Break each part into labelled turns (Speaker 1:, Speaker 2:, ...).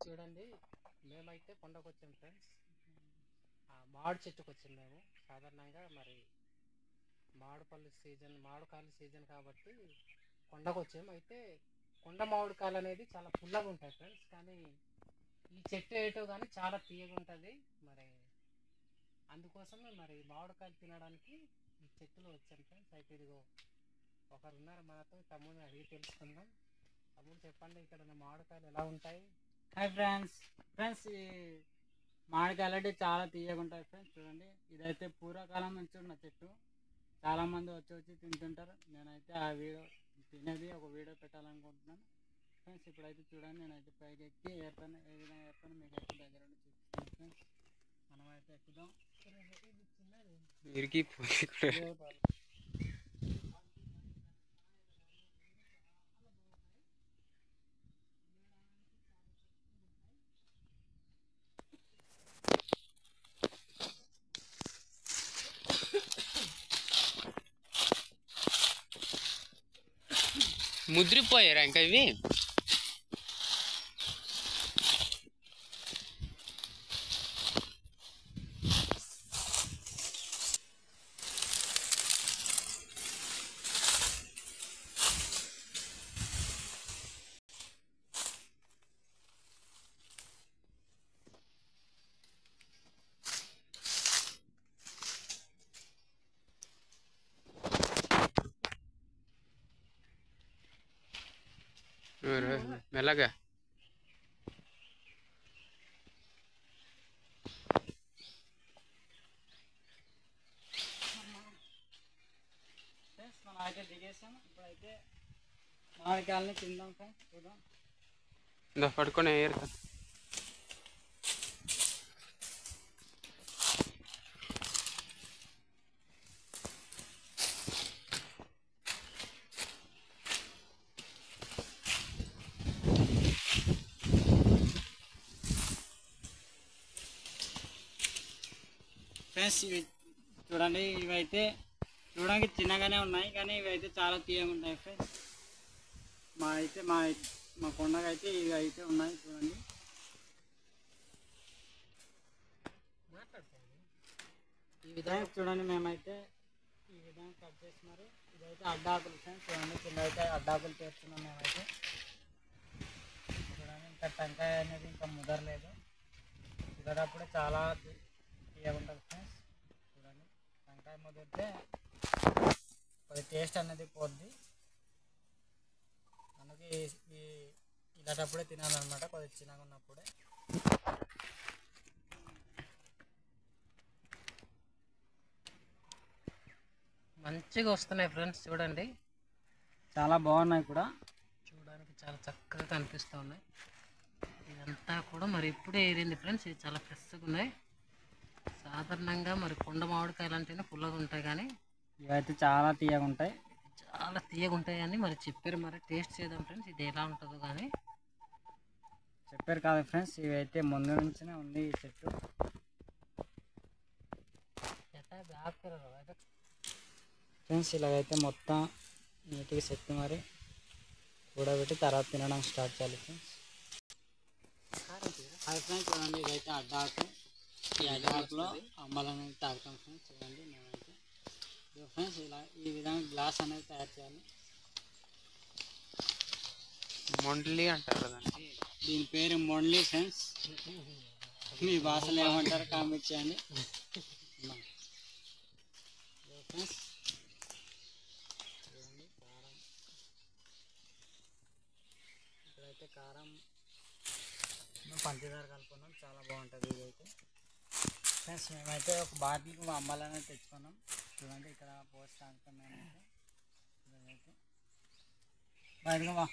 Speaker 1: చూడండి, మేమైతే కొండకు వచ్చాం ఫ్రెండ్స్. మామిడి చెట్టుకు వచ్చాం మేము. సాధారణంగా మరి మామిడికాయల సీజన్ కాబట్టి కొండకు వచ్చాము. అయితే కొండ మామిడికాయలు అనేది చాలా పుల్లగా ఉంటాయి ఫ్రెండ్స్. కానీ ఈ చెట్టు ఏటో కానీ చాలా తీయగా ఉంటుంది. మరి అందుకోసమే మరి మామిడికాయలు తినడానికి ఈ చెట్టులో వచ్చాం ఫ్రెండ్స్. అయితే ఇదిగో ఒకరు ఉన్నారు మనతో, తమ్ముడిని అడిగి తెలుసుకుందాం. తమ్ముడు చెప్పండి, ఇక్కడ ఉన్న మామిడికాయలు ఎలా ఉంటాయి?
Speaker 2: Hi friends. ఈ మామిడికాయలు అంటే చాలా తీయగా ఉంటాయి ఫ్రెండ్స్. చూడండి, ఇదైతే పూర్వకాలం నుంచి ఉన్న చెట్టు. చాలామంది వచ్చి తింటుంటారు. నేనైతే ఆ వీడియో తినేది ఒక వీడియో పెట్టాలనుకుంటున్నాను ఫ్రెండ్స్. ఇప్పుడైతే చూడండి, నేనైతే పైకి ఎక్కి ఏర్పడిన ఏ విధంగా ఏర్పడిన మీకు అయితే దగ్గర చూపిస్తాను ఫ్రెండ్స్. మనమైతే ఎక్కుదాం.
Speaker 3: ముద్రిపోయారా ఇంకా ఇవి? మెల్లగా
Speaker 2: ఫ్రెండ్స్, మనం అయితే దిగేసాం. ఇప్పుడైతే మామిడికాయలని తిందాం ఫ్రెండ్స్. చూద్దాం.
Speaker 3: పడుకొని ఏరుతా.
Speaker 2: ఫ్రెండ్స్, ఇవి చూడండి, ఇవైతే చూడడానికి చిన్నగానే ఉన్నాయి, కానీ ఇవైతే చాలా తీయగా ఉంటాయి ఫ్రెండ్స్. మా కొండగా అయితే ఇవి అయితే ఉన్నాయి. చూడండి, ఈ విధంగా చూడండి, మేమైతే ఈ విధంగా కట్ చేస్తున్నారు. ఇదైతే అడ్డాకులు ఫ్రెండ్స్. చూడండి, కింద అయితే అడ్డాకులు చేస్తున్నాం మేమైతే. చూడండి, ఇంకా టెంకాయ అనేది ఇంకా ముదరలేదు. ముదరప్పుడే చాలా తీయగా ఉంటుంది ఫ్రెండ్స్. చూడండి, టెంకాయ ముదిరితే కొద్ది టేస్ట్ అనేది పోద్ది. అందుకే ఇలాంటప్పుడే తినాలన్నమాట, కొద్దిగా చిన్నగా ఉన్నప్పుడే.
Speaker 1: మంచిగా వస్తున్నాయి ఫ్రెండ్స్. చూడండి,
Speaker 2: చాలా బాగున్నాయి కూడా.
Speaker 1: చూడడానికి చాలా చక్కగా కనిపిస్తూ ఉన్నాయి. ఇదంతా కూడా మరి ఇప్పుడే ఏరింది ఫ్రెండ్స్. ఇది చాలా ఫ్రెష్గా ఉన్నాయి. సాధారణంగా మరి కొండ మామిడికాయలు అంటేనే పుల్లగా ఉంటాయి, కానీ
Speaker 2: ఇవైతే చాలా తీయగా ఉంటాయి.
Speaker 1: చాలా తీయగా ఉంటాయి అని మరి చెప్పారు. మరి టేస్ట్ చేద్దాం ఫ్రెండ్స్, ఇది ఎలా ఉంటుందో. కానీ
Speaker 2: చెప్పారు కాదు ఫ్రెండ్స్, ఇవైతే ముందు నుంచినే ఉంది ఈ చెట్టు. ఫ్రెండ్స్, ఇలాగైతే మొత్తం నీట్గా చెట్టు మరి కూడబెట్టి తర్వాత తినడం స్టార్ట్ చేయాలి ఫ్రెండ్స్. హాయ్ ఫ్రెండ్స్, చూడండి, ఇదైతే అడ్డాకు. ఈ అడ్డాకులో అమ్మాలని తాగుతాం ఫ్రెండ్స్. చూడండి, మేమైతే ఫ్రెండ్స్ ఇలా ఈ విధంగా గ్లాస్ అనేది తయారు చేయాలి.
Speaker 3: మొండ్లి అంటారు కదండి.
Speaker 2: దీని పేరు మొండ్లి ఫ్రెండ్స్. మీ భాషలో ఏమంటారు కామెంట్ చేయండి ఫ్రెండ్స్. చూడండి, కారం. ఇక్కడైతే కారం పంచదార కలుపుకున్నాం, చాలా బాగుంటుంది ఇదైతే ఫ్రెండ్స్. మేమైతే ఒక బాటిల్కి అమ్మాలని తెచ్చుకున్నాం. చూడండి, ఇక్కడ పోస్ట్ తాగుతాం మేమైతే. ఇదైతే బయటగా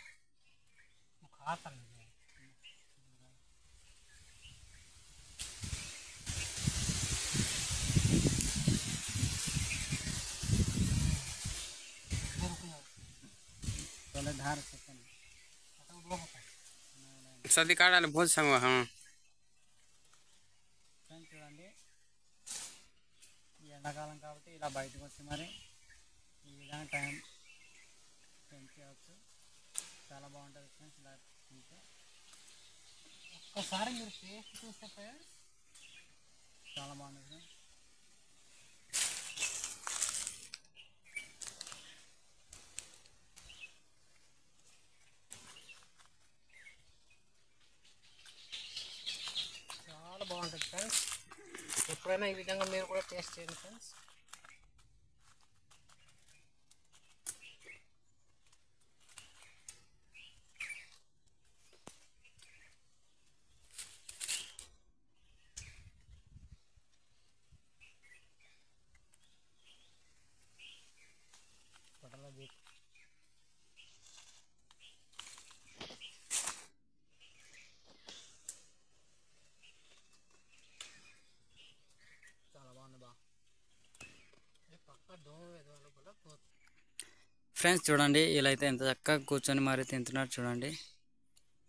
Speaker 2: धार
Speaker 3: सदी काढ़ाले बहुत संग हाँ
Speaker 2: చూడండి, ఈ ఎండాకాలం కాబట్టి ఇలా బయటకు వచ్చి మరి ఈ విధంగా టైం స్పెండ్ చేయవచ్చు. చాలా బాగుంటుంది ఫ్రెండ్స్ ఇలా తింటే.
Speaker 1: ఒకసారి మీరు టేస్ట్ చూస్తే ఫ్రెండ్స్
Speaker 2: చాలా బాగుంది ఫ్రెండ్స్.
Speaker 1: చాలా బాగుంటుంది ఫ్రెండ్స్. ఎప్పుడైనా ఈ విధంగా మీరు కూడా టేస్ట్ చేయండి ఫ్రెండ్స్. చాలా బాగుంది బా. పక్క దోమ వేదో కూడా
Speaker 2: ఫ్రెండ్స్ చూడండి, ఇలా అయితే ఎంత చక్కగా కూర్చొని మరి తింటున్నారు చూడండి.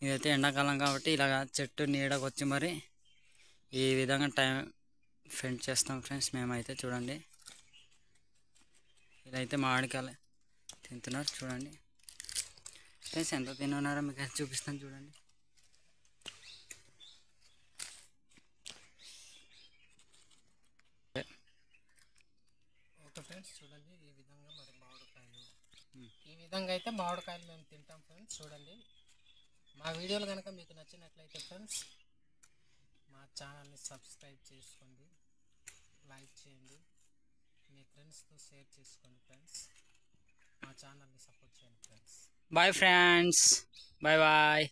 Speaker 2: ఇదైతే ఎండాకాలం కాబట్టి ఇలాగ చెట్టు నీడకు వచ్చి మరి ఈ విధంగా టైం స్పెండ్ చేస్తాం ఫ్రెండ్స్. మేమైతే చూడండి ఇలా అయితే మామిడికాయలు తింటున్నారు చూడండి. ఫ్రెండ్స్ ఎంత తిన్నారో మీకు అయితే చూపిస్తాను చూడండి.
Speaker 1: ఓకే ఫ్రెండ్స్ చూడండి, ఈ విధంగా మరి మామిడికాయలు ఈ విధంగా అయితే మామిడికాయలు మేము తింటాం ఫ్రెండ్స్. చూడండి, మా వీడియోలు కనుక మీకు నచ్చినట్లయితే ఫ్రెండ్స్ మా ఛానల్ని సబ్స్క్రైబ్ చేసుకోండి, లైక్ చేయండి, మీ ఫ్రెండ్స్తో షేర్ చేసుకోండి ఫ్రెండ్స్. మా ఛానల్ని సపోర్ట్ చేయండి friends.
Speaker 2: Bye friends, bye bye.